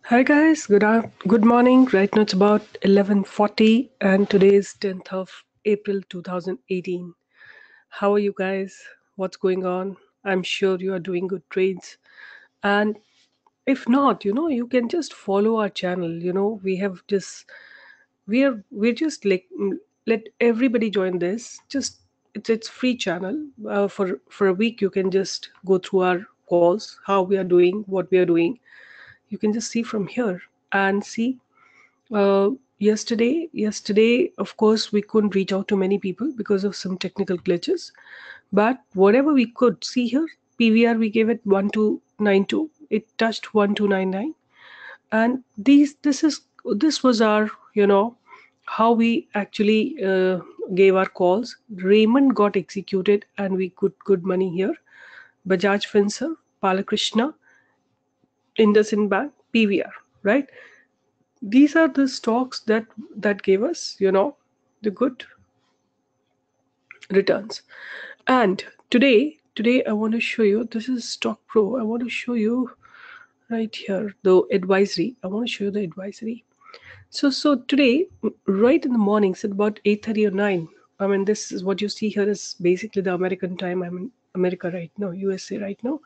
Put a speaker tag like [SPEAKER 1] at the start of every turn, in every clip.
[SPEAKER 1] Hi guys, good morning. Right now it's about 11:40 and today is 10th of April 2018. How are you guys? What's going on? I'm sure you are doing good trades. And if not, you can just follow our channel. We have just we're just like let everybody join this. Just it's free channel. For a week you can just go through our calls, how we are doing, what we are doing. You can just see from here and see yesterday, of course, we couldn't reach out to many people because of some technical glitches. But whatever we could see here, PVR we gave it 1292. It touched 1299, and this was our how we actually gave our calls. Raymond got executed, and we got good money here. Bajaj Finserv, Palakrishna, IndusInd Bank, PVR, right? These are the stocks that gave us the good returns. And today I want to show you, this is Stock Pro. I want to show you right here the advisory. I want to show you the advisory. So today, right in the mornings at about 8:30 or 9, I mean, this is what you see here is basically the American time. I'm in America right now, USA right now.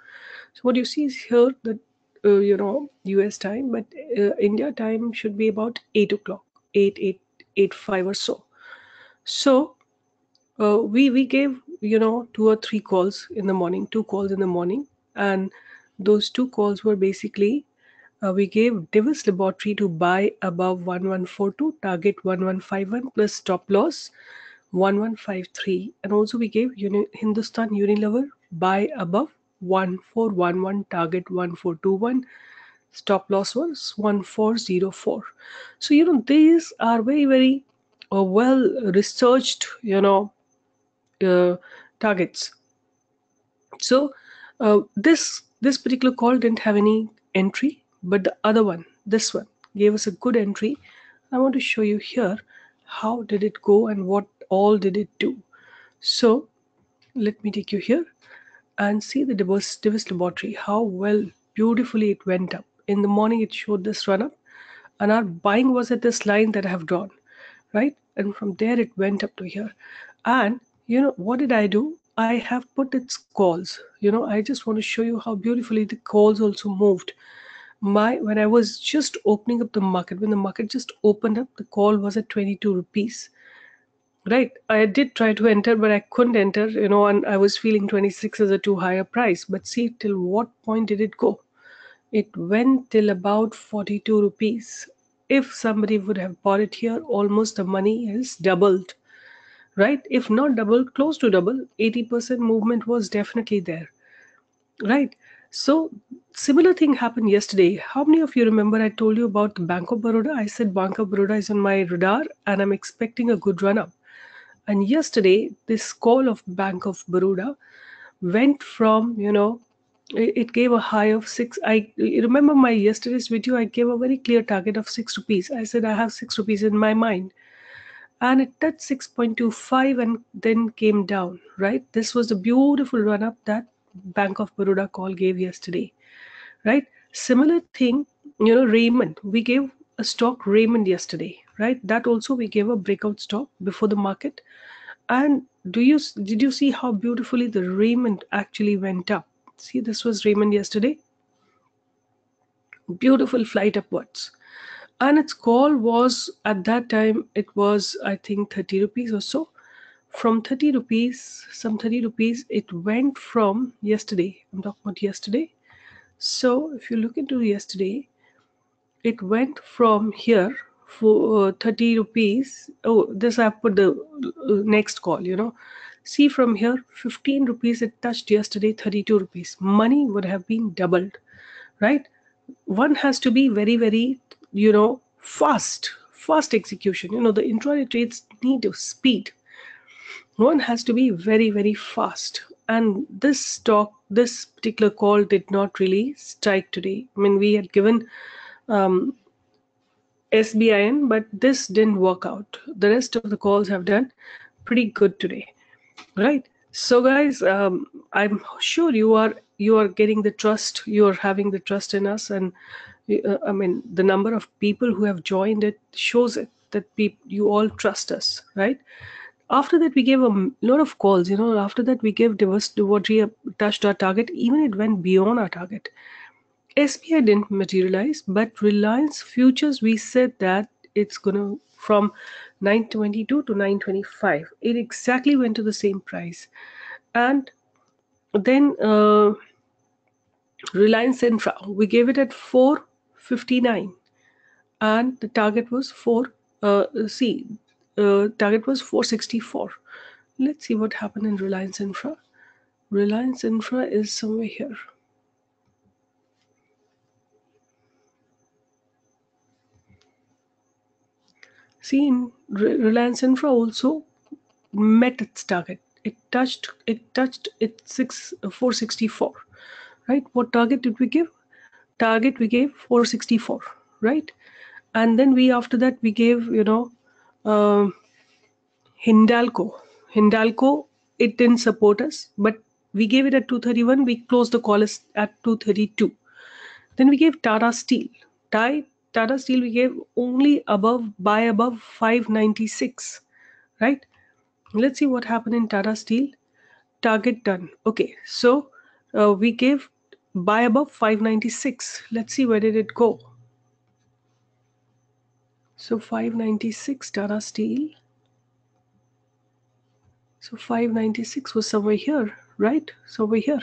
[SPEAKER 1] So what you see is here that US time, but India time should be about 8 o'clock, 8:05 or so. So we gave 2 or 3 calls in the morning, 2 calls in the morning, and those 2 calls were basically we gave Divis Laboratory to buy above 1142, target 1151 plus stop loss 1153, and also we gave Hindustan Unilever buy above 1411, target 1421, stop loss was 1404. So these are very very well researched uh, targets. So this particular call didn't have any entry, but the other one, this one, gave us a good entry. I want to show you here how did it go and what all did it do. So let me take you here and see the Divis Laboratory, how well beautifully it went up. In the morning it showed this run up, and our buying was at this line that I have drawn, right? And from there it went up to here. And what did I do? I have put its calls. I just want to show you how beautifully the calls also moved. When I was just opening up the market, when the market just opened up, the call was at 22 rupees. Right. I did try to enter, but I couldn't enter, and I was feeling 26 as a too high a price. But see, till what point did it go? It went till about 42 rupees. If somebody would have bought it here, almost the money is doubled, right? If not double, close to double. 80% movement was definitely there, right? So similar thing happened yesterday. How many of you remember I told you about the Bank of Baroda? I said Bank of Baroda is on my radar and I'm expecting a good run up. And yesterday, this call of Bank of Baroda went from, it gave a high of 6. I remember my yesterday's video, I gave a very clear target of 6 rupees. I said I have 6 rupees in my mind, and it touched 6.25 and then came down, right? This was a beautiful run up that Bank of Baroda call gave yesterday, right? Similar thing, Raymond, we gave a stock Raymond yesterday, right? That also we gave a breakout stock before the market. And did you see how beautifully the Raymond actually went up? See, this was Raymond yesterday, beautiful flight upwards. And its call was at that time, it was I think 30 rupees or so. From 30 rupees, some 30 rupees, it went from yesterday. I'm talking about yesterday. So if you look into yesterday, it went from here for 30 rupees. Oh, this I put the next call, See, from here, 15 rupees it touched yesterday, 32 rupees. Money would have been doubled, right? One has to be very, very, fast execution. The intraday trades need speed. One has to be very, very fast. And this stock, this particular call did not really strike today. I mean, we had given um, SBIN, but this didn't work out. The rest of the calls have done pretty good today, right? So, guys, I'm sure you are getting the trust. You are having the trust in us, and I mean, the number of people who have joined it shows it that you all trust us, right? After that, we gave a lot of calls. After that, we gave Devotri touched our target. Even it went beyond our target. SBI didn't materialize, but Reliance Futures, we said that it's gonna from 922 to 925. It exactly went to the same price, and then Reliance Infra, we gave it at 459, and the target was target was 464. Let's see what happened in Reliance Infra. Reliance Infra is somewhere here. See, in Reliance Infra also met its target. It touched its 464, right? What target did we give? Target we gave 464, right? And then after that we gave Hindalco. Hindalco, it didn't support us, but we gave it at 231. We closed the call at 232. Then we gave Tata Steel. Tata Steel we gave only buy above 596, right? Let's see what happened in Tata Steel. Target done. Okay, so we gave buy above 596. Let's see where did it go. So 596 Tata Steel. So 596 was somewhere here, right? Somewhere here.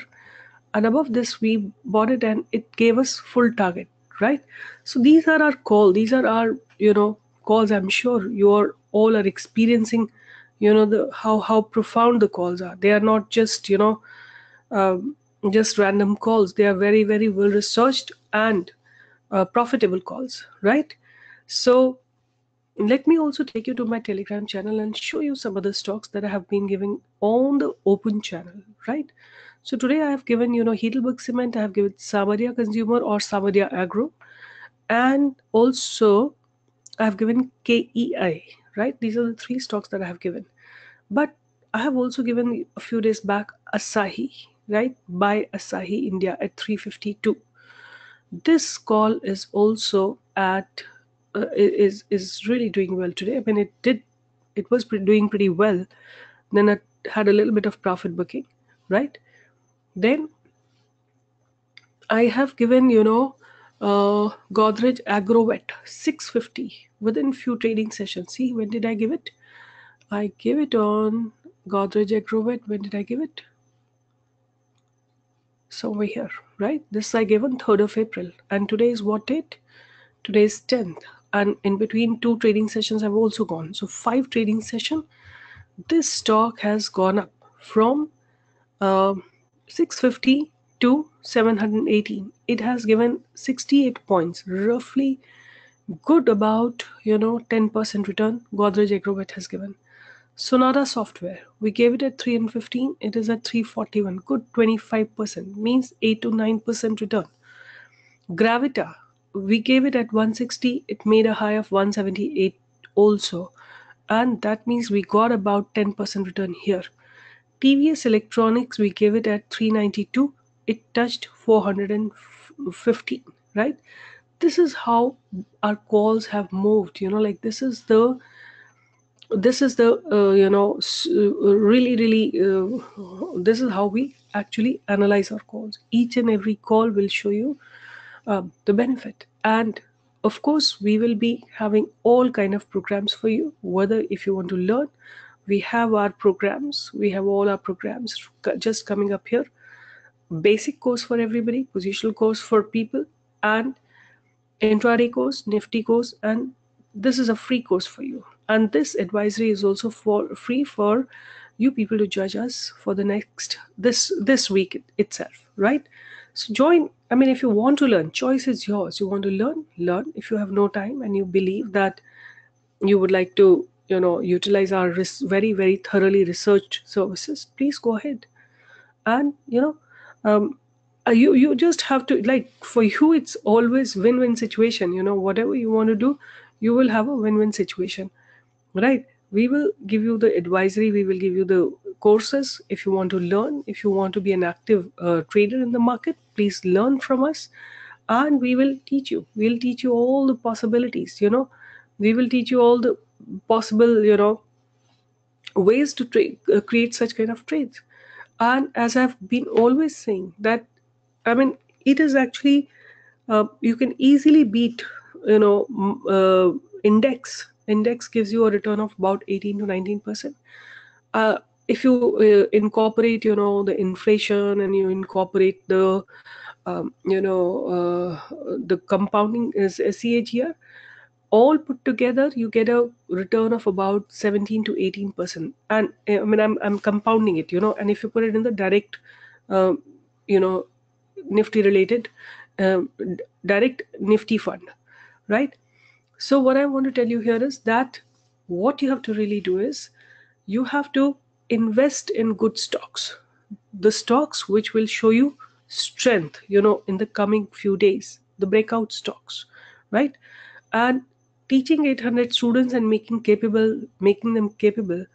[SPEAKER 1] And above this, we bought it and it gave us full target, right? So these are our calls. These are our, calls. I'm sure you all are experiencing, how profound the calls are. They are not just, just random calls. They are very, very well researched and profitable calls, right? So let me also take you to my Telegram channel and show you some other stocks that I have been giving on the open channel, right? So today I have given, Heidelberg Cement, I have given Samaria Consumer or Samaria Agro, and also I have given KEI, right? These are the three stocks that I have given. But I have also given a few days back Asahi, right? Buy Asahi India at 352. This call is also at is really doing well today. I mean, it was doing pretty well. Then it had a little bit of profit booking, right? Then I have given Godrej Agrovet 650 within few trading sessions. See, when did I give it? I gave it on Godrej Agrovet. When did I give it? Somewhere here, right? This I gave on 3rd of April. And today is what date? Today is 10th. And in between 2 trading sessions have also gone. So 5 trading session. This stock has gone up from 650 to 718. It has given 68 points, roughly good about 10% return. Godrej Agrovet has given. Sonata Software, we gave it at 315. It is at 341. Good 25%, means 8 to 9% return. Gravita, we gave it at 160. It made a high of 178 also, and that means we got about 10% return here. TVS Electronics, we gave it at 392. It touched 415, right? This is how our calls have moved. Like this is the really this is how we actually analyze our calls. Each and every call will show you the benefit, and of course we will be having all kind of programs for you. Whether if you want to learn, we have our programs. We have all our programs just coming up here. Basic course for everybody, positional course for people, and intraday course, Nifty course, and this is a free course for you. And this advisory is also free for you people to judge us for the next this week itself, right? So join. I mean, if you want to learn, choice is yours. You want to learn. If you have no time and you believe that you would like to utilize our very, very thoroughly researched services, please go ahead. And you just have to, like, for you it's always win-win situation. Whatever you want to do, you will have a win-win situation, right? We will give you the advisory, we will give you the courses. If you want to learn, if you want to be an active trader in the market, please learn from us. and we will teach you. We'll teach you all the possibilities, we will teach you all the possible, ways to create such kind of trades. And as I've been always saying that, I mean, it is actually, you can easily beat, index gives you a return of about 18 to 19%. If you incorporate, the inflation, and you incorporate the, the compounding is CAGR, all put together, you get a return of about 17 to 18%. And I mean, I'm compounding it, and if you put it in the direct, um, you know, Nifty related, direct Nifty fund, right? So what I want to tell you here is that what you have to really do is you have to invest in good stocks, the stocks which will show you strength, in the coming few days, the breakout stocks, right? And teaching 800 students and making them capable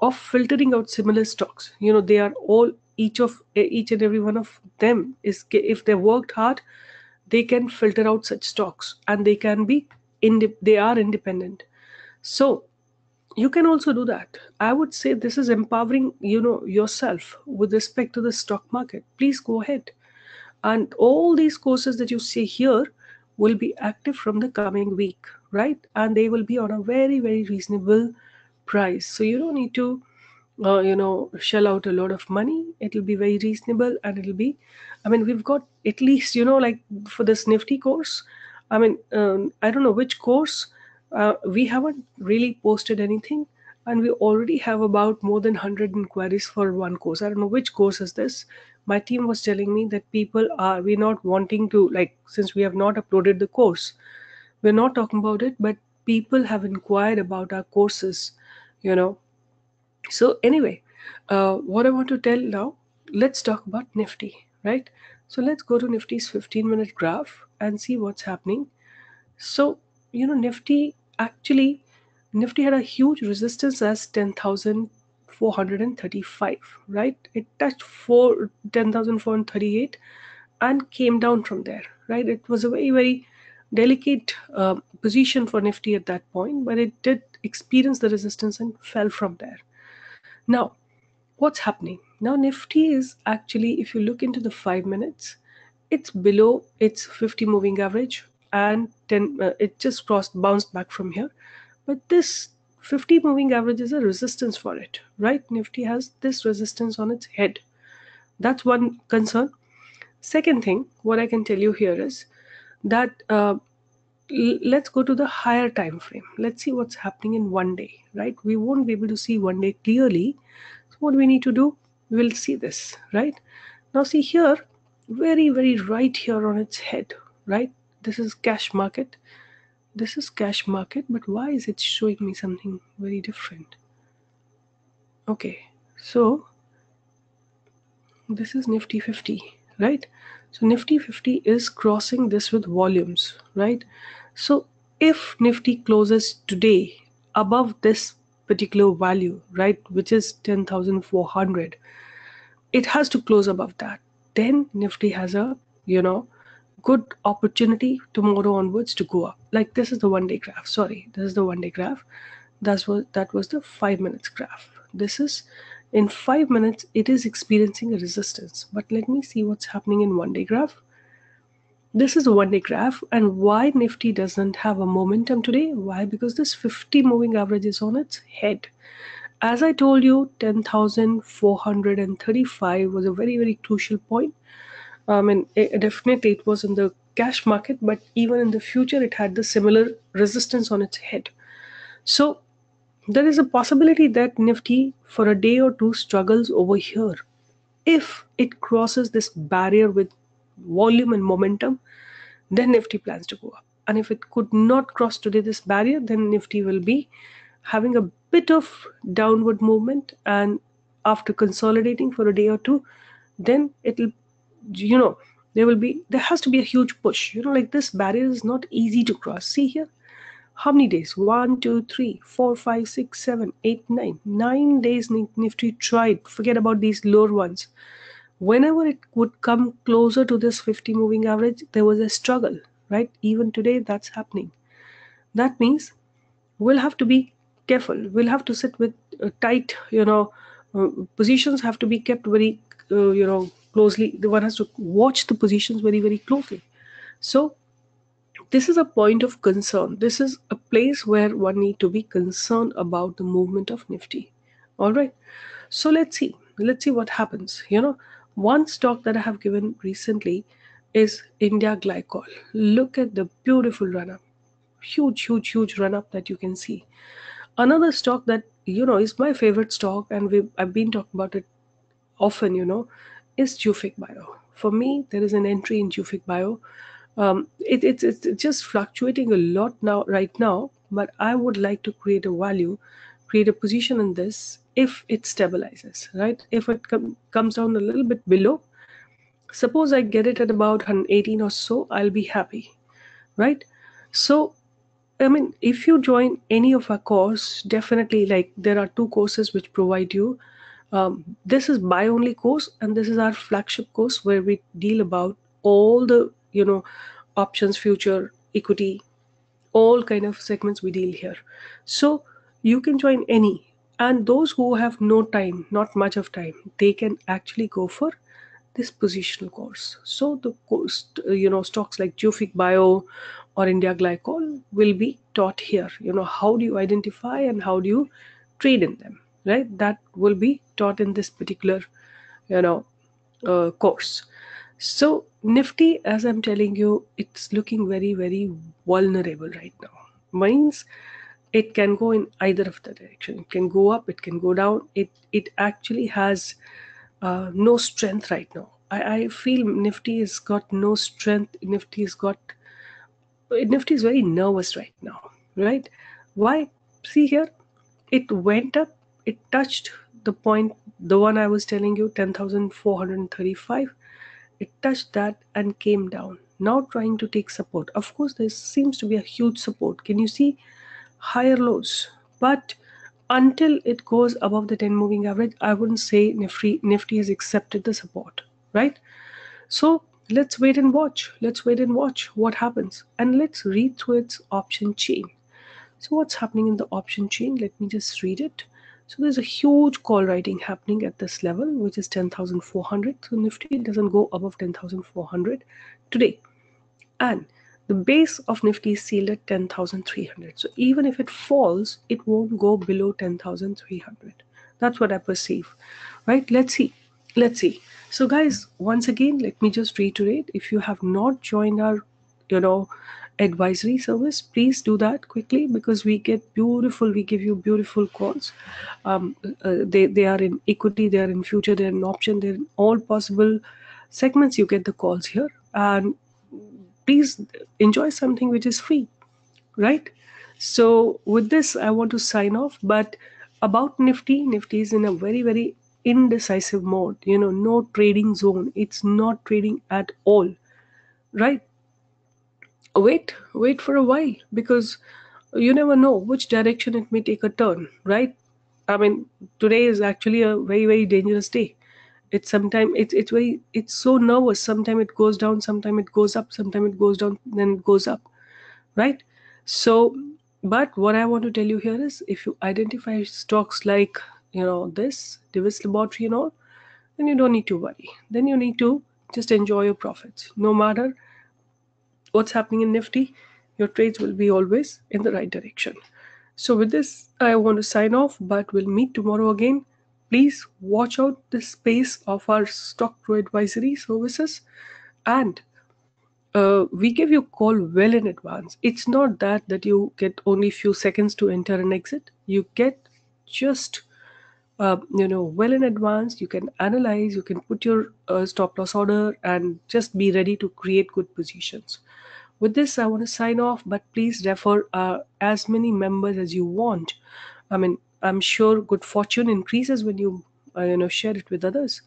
[SPEAKER 1] of filtering out similar stocks. They are all, each and every one of them is, if they worked hard, they can filter out such stocks, and they can be they are independent. So you can also do that. I would say this is empowering, yourself with respect to the stock market. Please go ahead, and all these courses that you see here will be active from the coming week, right? And they will be on a very, very reasonable price, so you don't need to shell out a lot of money. It'll be very reasonable, and it'll be, I mean, we've got at least, like for this Nifty course, I mean, I don't know which course, we haven't really posted anything, and we already have about more than 100 inquiries for one course. I don't know which course is this. My team was telling me that we're not wanting to, like, since we have not uploaded the course, we're not talking about it, but people have inquired about our courses, you know so anyway, what I want to tell now, let's talk about Nifty, right? So let's go to Nifty's 15-minute graph and see what's happening. So, Nifty had a huge resistance as 10,435, right? It touched 10,438 and came down from there, right? It was a very, very delicate position for Nifty at that point, but it did experience the resistance and fell from there. Now, what's happening? Now, Nifty is actually, if you look into the 5 minutes, it's below its 50 moving average, and it just bounced back from here. But this 50 moving average is a resistance for it, right? Nifty has this resistance on its head. That's one concern. Second thing, what I can tell you here is that let's go to the higher time frame. Let's see what's happening in 1 day, right? We won't be able to see 1 day clearly. So what we need to do, we'll see this, right? Now see here, very, very right here on its head, right? This is cash market. This is cash market, but why is it showing me something very different? Okay, so this is Nifty 50, right? So Nifty 50 is crossing this with volumes, right? So if Nifty closes today above this particular value, right, which is 10,400, it has to close above that. Then Nifty has a, good opportunity tomorrow onwards to go up. Like, this is the 1 day graph. Sorry, this is the 1 day graph. That was the 5 minutes graph. This is, in 5 minutes, it is experiencing a resistance. But let me see what's happening in 1 day graph. This is a 1 day graph, and why Nifty doesn't have a momentum today? Why? Because this 50 moving average is on its head. As I told you, 10,435 was a very, very crucial point. Definitely it was in the cash market, but even in the future, it had the similar resistance on its head. So there is a possibility that Nifty for a day or two struggles over here. If it crosses this barrier with volume and momentum, then Nifty plans to go up. And if it could not cross today this barrier, then Nifty will be having a bit of downward movement, and after consolidating for a day or two, then it'll, there has to be a huge push. Like, this barrier is not easy to cross. See here, how many days? 1, 2, 3, 4, 5, 6, 7, 8, 9. 9 days Nifty tried. Forget about these lower ones. whenever it would come closer to this 50 moving average, there was a struggle, right? Even today, that's happening. That means we'll have to be careful. We'll have to sit with tight, positions have to be kept very, closely. The one has to watch the positions very, very closely. So this is a point of concern. This is a place where one need to be concerned about the movement of Nifty. All right. So let's see. Let's see what happens. One stock that I have given recently is India Glycol. Look at the beautiful run up. Huge, huge, huge run up that you can see. Another stock that is my favorite stock, and I've been talking about it often, is 𝐒𝐞𝐬𝐬�bio. For me, there is an entry in 𝐒𝐞𝐬𝐬�bio. It's just fluctuating a lot now, right now, but I would like to create a value, create a position in this if it stabilizes, right? If it comes down a little bit below, suppose I get it at about 118 or so, I'll be happy, right? So I mean, if you join any of our course, definitely, like, there are two courses which provide you. This is buy only course, and this is our flagship course where we deal about all the options, future, equity, all kind of segments we deal here. So you can join any, and those who have no time, not much of time, they can actually go for this positional course. So the course, stocks like 𝐒𝐞𝐬𝐬𝐼𝐵io or India Glycol will be taught here. How do you identify and how do you trade in them, right? That will be taught in this particular, course. So Nifty, as I'm telling you, it's looking very, very vulnerable right now. Means it can go in either of the direction. It can go up, it can go down. It actually has no strength right now. I feel Nifty has got no strength. Nifty is very nervous right now, right? Why? See here, it went up, it touched the point, the one I was telling you, 10,435. It touched that and came down. Now trying to take support. Of course, there seems to be a huge support. Can you see higher lows? But until it goes above the 10 moving average, I wouldn't say Nifty has accepted the support, right? So let's wait and watch. Let's wait and watch what happens. And let's read through its option chain. So what's happening in the option chain? Let me just read it. So there's a huge call writing happening at this level, which is 10,400. So Nifty doesn't go above 10,400 today. And the base of Nifty is sealed at 10,300. So even if it falls, it won't go below 10,300. That's what I perceive, right? Let's see. Let's see. So guys, once again, let me just reiterate. If you have not joined our, advisory service, please do that quickly, because we give you beautiful calls. They are in equity, they are in future, they're in option, they're in all possible segments. You get the calls here, and please enjoy something which is free, right? So with this, I want to sign off. But about Nifty is in a very, very indecisive mode. No trading zone. It's not trading at all, right? Wait for a while, because you never know which direction it may take a turn, right? I mean, today is actually a very, very dangerous day. It's so nervous. Sometimes it goes down, sometimes it goes up, sometimes it goes down, then it goes up, right? So, but what I want to tell you here is, if you identify stocks like, this Divi's laboratory and all, then you don't need to worry. Then you need to just enjoy your profits. No matter what's happening in Nifty, your trades will be always in the right direction. So with this, I want to sign off, but we'll meet tomorrow again. Please watch out the space of our Stock Pro advisory services, and we give you a call well in advance. It's not that you get only few seconds to enter and exit. You get just well in advance. You can analyze, you can put your stop loss order, and just be ready to create good positions. With this, I want to sign off, but please refer as many members as you want. I mean, I'm sure good fortune increases when you share it with others.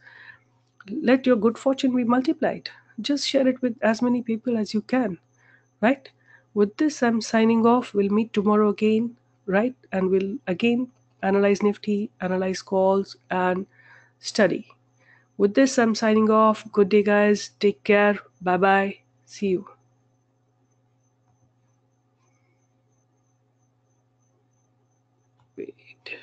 [SPEAKER 1] Let your good fortune be multiplied. Just share it with as many people as you can, right? With this, I'm signing off. We'll meet tomorrow again, right? And we'll again analyze Nifty, analyze calls, and study. With this, I'm signing off. Good day, guys. Take care. Bye bye. See you. Wait.